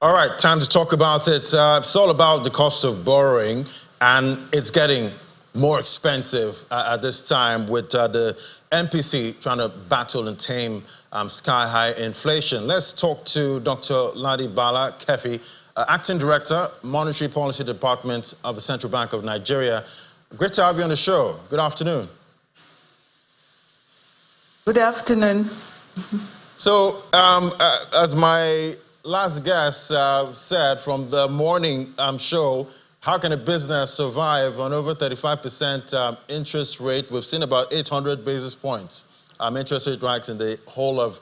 All right, time to talk about it. It's all about the cost of borrowing, and it's getting more expensive at this time with the MPC trying to battle and tame sky-high inflation. Let's talk to Dr. Ladi Bala-Keffi, Acting Director, Monetary Policy Department of the Central Bank of Nigeria. Great to have you on the show. Good afternoon. Good afternoon. So, as my last guest said from the morning show, how can a business survive on over 35% interest rate? We've seen about 800 basis points interest rate hikes in the whole of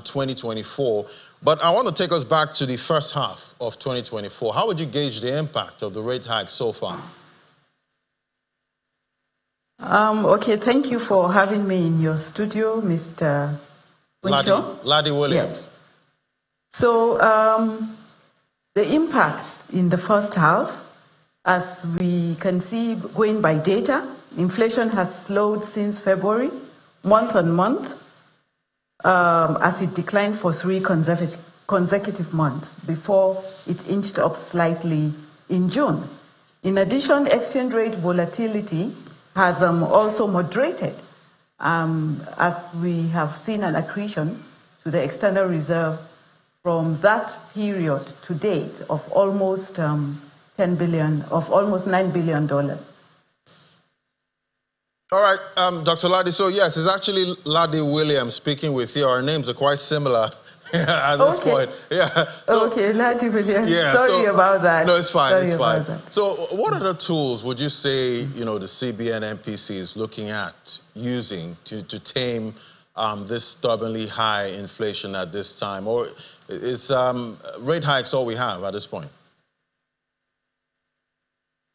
2024. But I want to take us back to the first half of 2024. How would you gauge the impact of the rate hike so far? Okay, thank you for having me in your studio, Mr. Ladi Williams. Yes. So the impacts in the first half, as we can see going by data, inflation has slowed since February, month on month, as it declined for 3 consecutive months before it inched up slightly in June. In addition, exchange rate volatility has also moderated, as we have seen an accretion to the external reserves from that period to date of almost $9 billion. All right, Dr. Ladi, so yes, it's actually Ladi Williams speaking with you. Our names are quite similar at this point. Yeah. So, okay, Ladi Williams. Yeah, sorry about that. No, it's fine, it's fine. So what other tools would you say, the CBN MPC is looking at using to tame this stubbornly high inflation at this time? Or is rate hikes all we have at this point?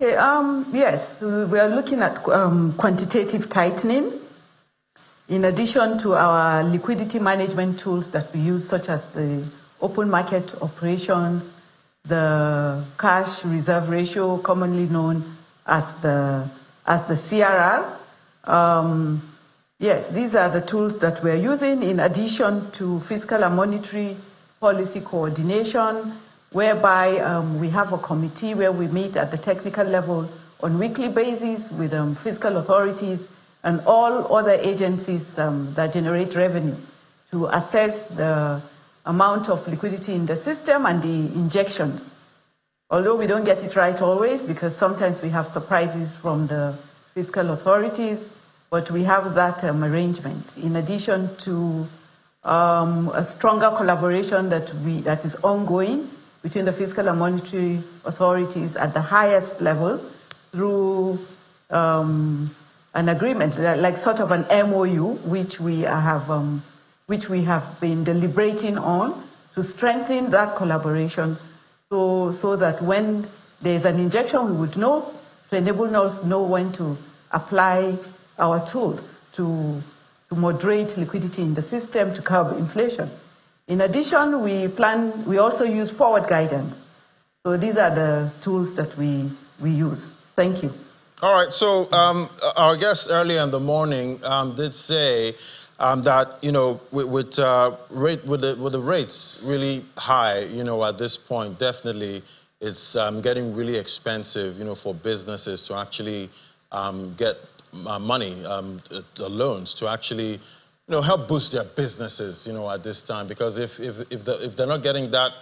Okay, yes, we are looking at quantitative tightening, in addition to our liquidity management tools that we use, such as the open market operations, the cash reserve ratio, commonly known as the CRR. Yes, these are the tools that we're using, in addition to fiscal and monetary policy coordination, whereby we have a committee where we meet at the technical level on weekly basis with fiscal authorities and all other agencies that generate revenue to assess the amount of liquidity in the system and the injections. Although we don't get it right always, because sometimes we have surprises from the fiscal authorities, but we have that arrangement. In addition to a stronger collaboration that is ongoing between the fiscal and monetary authorities at the highest level through an agreement, like sort of an MOU, which we have been deliberating on to strengthen that collaboration, so that when there's an injection, we would know, to enable us know when to apply our tools to moderate liquidity in the system to curb inflation. In addition, we also use forward guidance. So these are the tools that we use. Thank you. All right, so our guest earlier in the morning did say that, with the rates really high, at this point, definitely it's getting really expensive, for businesses to actually get money, loans to actually, help boost their businesses, at this time. Because if they're not getting that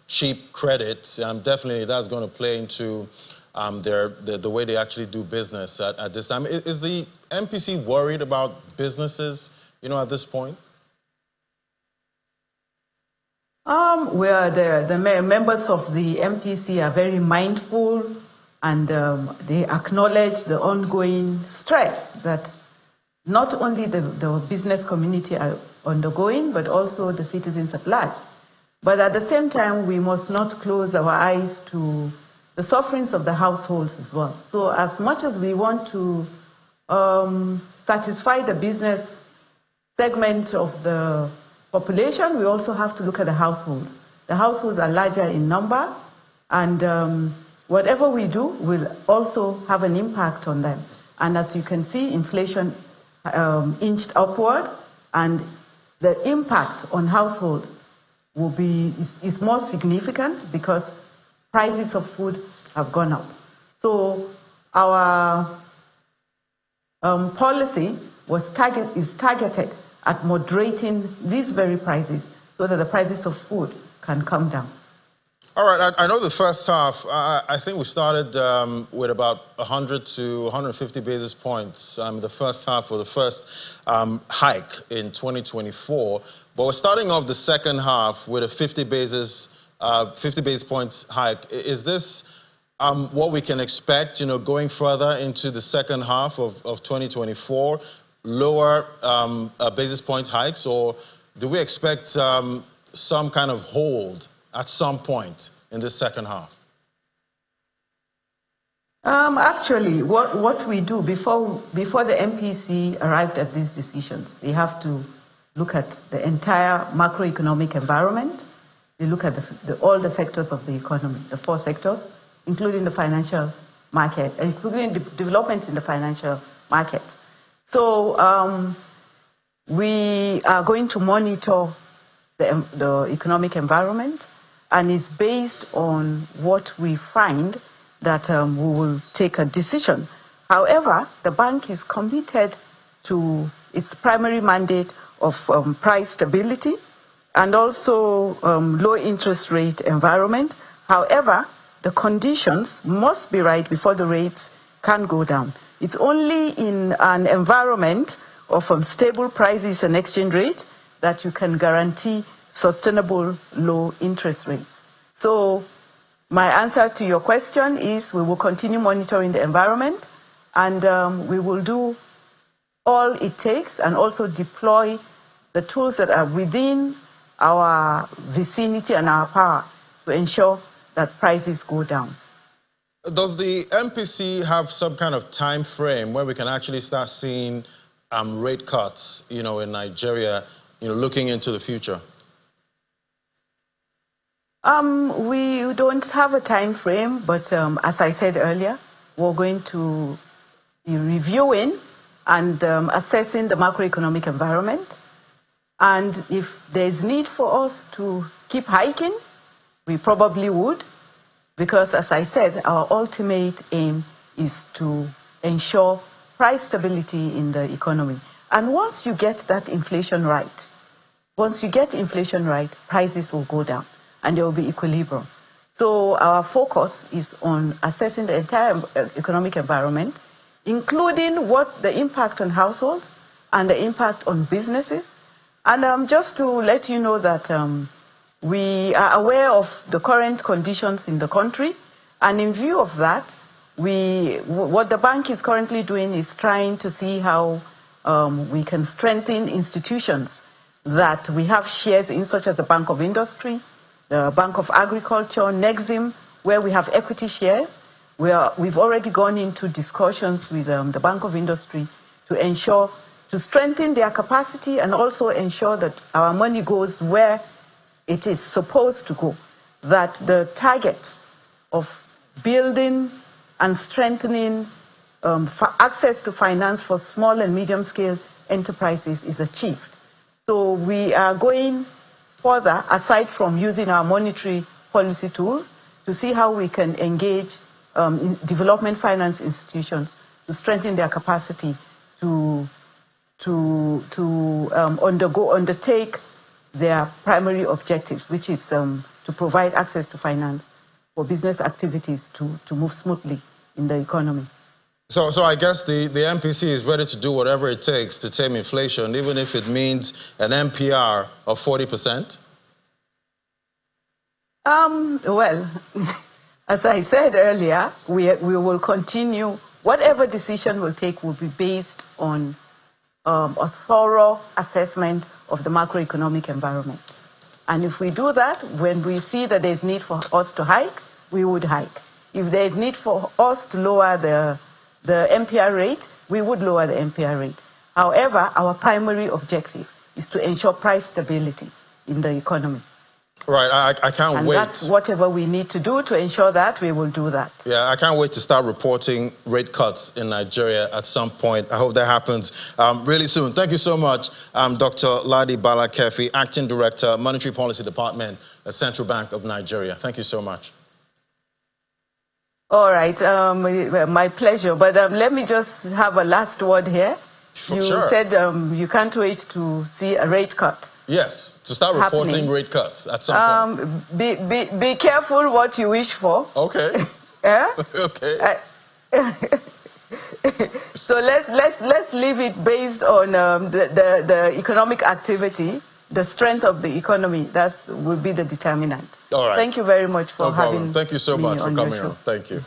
cheap credit, definitely that's going to play into the way they actually do business at this time. Is the MPC worried about businesses, at this point? The members of the MPC are very mindful, and they acknowledge the ongoing stress that not only the business community are undergoing, but also the citizens at large. But at the same time, we must not close our eyes to the sufferings of the households as well. So as much as we want to satisfy the business segment of the population, we also have to look at the households. The households are larger in number, and whatever we do will also have an impact on them. And as you can see, inflation inched upward, and the impact on households is more significant because prices of food have gone up. So our policy is targeted at moderating these very prices so that the prices of food can come down. All right, I know the first half, I think we started with about 100 to 150 basis points the first half or the first hike in 2024. But we're starting off the second half with a 50 basis points hike. Is this what we can expect, going further into the second half of 2024, lower basis point hikes, or do we expect some kind of hold at some point in this second half? Actually, what we do before the MPC arrived at these decisions, they have to look at the entire macroeconomic environment. They look at all the sectors of the economy, the 4 sectors, including the financial market, including the developments in the financial markets. So we are going to monitor the economic environment, and it's based on what we find that we will take a decision. However, the bank is committed to its primary mandate of price stability and also low interest rate environment. However, the conditions must be right before the rates can go down. It's only in an environment of stable prices and exchange rate that you can guarantee sustainable low interest rates. So my answer to your question is we will continue monitoring the environment, and we will do all it takes and also deploy the tools that are within our vicinity and our power to ensure that prices go down. Does the MPC have some kind of time frame where we can actually start seeing rate cuts, in Nigeria, looking into the future? We don't have a time frame, but as I said earlier, we're going to be reviewing and assessing the macroeconomic environment. And if there's need for us to keep hiking, we probably would, because as I said, our ultimate aim is to ensure price stability in the economy. And once you get that inflation right, prices will go down and there will be equilibrium. So our focus is on assessing the entire economic environment, including what the impact on households and the impact on businesses. And just to let you know that we are aware of the current conditions in the country, and in view of that, what the bank is currently doing is trying to see how we can strengthen institutions that we have shares in, such as the Bank of Industry, the Bank of Agriculture, Nexim, where we have equity shares. We've already gone into discussions with the Bank of Industry to strengthen their capacity and also ensure that our money goes where it is supposed to go, that the targets of building and strengthening access to finance for small and medium-scale enterprises is achieved. So we are going further, aside from using our monetary policy tools, to see how we can engage development finance institutions to strengthen their capacity to undertake their primary objectives, which is to provide access to finance for business activities to move smoothly in the economy. So I guess the MPC is ready to do whatever it takes to tame inflation, even if it means an MPR of 40%? Well, as I said earlier, we will continue. Whatever decision we'll take will be based on a thorough assessment of the macroeconomic environment. And if we do that, when we see that there's need for us to hike, we would hike. If there's need for us to lower the MPR rate, we would lower the MPR rate. However, our primary objective is to ensure price stability in the economy. Right, I can't and wait. that's whatever we need to do to ensure that, we will do that. Yeah, I can't wait to start reporting rate cuts in Nigeria at some point. I hope that happens really soon. Thank you so much, Dr. Ladi Bala-Keffi, Acting Director, Monetary Policy Department at Central Bank of Nigeria. Thank you so much. All right, my pleasure. But let me just have a last word here. You said you can't wait to see a rate cut. Yes, to start reporting rate cuts at some point. Be careful what you wish for. Okay. Yeah? Okay. So let's leave it based on the economic activity, the strength of the economy. That will be the determinant. All right. Thank you very much for having Thank you so much for coming on. Thank you.